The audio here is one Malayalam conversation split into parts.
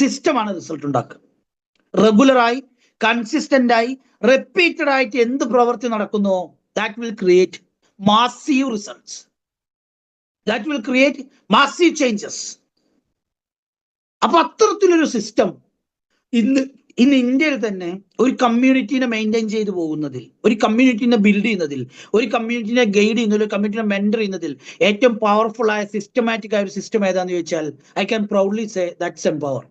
സിസ്റ്റമാണ് റിസൾട്ട് ഉണ്ടാക്കുക. റെഗുലറായി, കൺസിസ്റ്റന്റ് ആയി, റിപ്പീറ്റഡ് ആയിട്ട് എന്ത് പ്രവൃത്തി നടക്കുന്നുവോ that will create massive results, that will create massive changes. അപ്പൊ അത്തരത്തിലൊരു സിസ്റ്റം ഇന്ന് ഇന്ത്യയിൽ തന്നെ ഒരു കമ്മ്യൂണിറ്റീനെ മെയിൻറ്റെയിൻ ചെയ്തു പോകുന്നതിൽ, ഒരു കമ്മ്യൂണിറ്റീനെ ബിൽഡ് ചെയ്യുന്നതിൽ, ഒരു കമ്മ്യൂണിറ്റീനെ ഗൈഡ് ചെയ്യുന്നതിൽ, ഒരു കമ്മ്യൂണിറ്റീനെ മെന്റർ ചെയ്യുന്നതിൽ ഏറ്റവും പവർഫുൾ ആയ സിസ്റ്റമാറ്റിക് ആയ ഒരു സിസ്റ്റം ഏതാന്ന് ചോദിച്ചാൽ I can proudly say that's empower.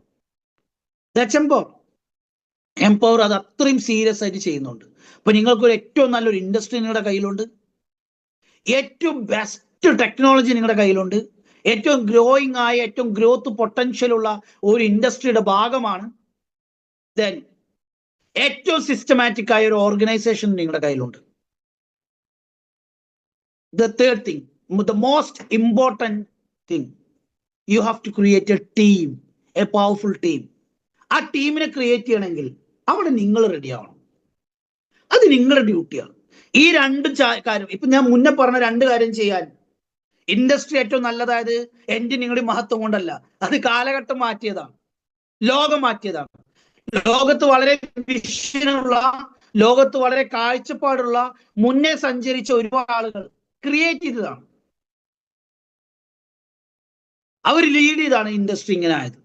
That's empower. Empower അത് അത്രയും സീരിയസ് ആയിട്ട് ചെയ്യുന്നുണ്ട്. അപ്പൊ നിങ്ങൾക്കൊരു ഏറ്റവും നല്ലൊരു ഇൻഡസ്ട്രി നിങ്ങളുടെ കയ്യിലുണ്ട്, ഏറ്റവും ബെസ്റ്റ് ടെക്നോളജി നിങ്ങളുടെ കയ്യിലുണ്ട്, ഏറ്റവും ഗ്രോയിങ് ആയ, ഏറ്റവും ഗ്രോത്ത് പൊട്ടൻഷ്യൽ ഉള്ള ഒരു ഇൻഡസ്ട്രിയുടെ ഭാഗമാണ്. ദെൻ ഏറ്റവും സിസ്റ്റമാറ്റിക് ആയ ഒരു ഓർഗനൈസേഷൻ നിങ്ങളുടെ കയ്യിലുണ്ട്. The third thing, the most important thing, you have to create a team, a powerful team. ആ ടീമിനെ ക്രിയേറ്റ് ചെയ്യണമെങ്കിൽ അവിടെ നിങ്ങൾ റെഡി ആവണം. അത് നിങ്ങളുടെ ഡ്യൂട്ടിയാണ്. ഈ രണ്ട് കാര്യം, ഇപ്പൊ ഞാൻ മുന്നേ പറഞ്ഞ രണ്ട് കാര്യം ചെയ്യാൻ ഇൻഡസ്ട്രി ഏറ്റവും നല്ലതായത് എഞ്ചിനീയറുടെ മഹത്വം കൊണ്ടല്ല, അത് കാലഘട്ടം മാറ്റിയതാണ്, ലോകം മാറ്റിയതാണ്. ലോകത്ത് വളരെ വിഷനുള്ള, ലോകത്ത് വളരെ കാഴ്ചപ്പാടുള്ള, മുന്നേ സഞ്ചരിച്ച ഒരുപാട് ആളുകൾ ക്രിയേറ്റ് ചെയ്തതാണ്, അവർ ലീഡ് ചെയ്താണ് ഇൻഡസ്ട്രി ഇങ്ങനെ ആയത്.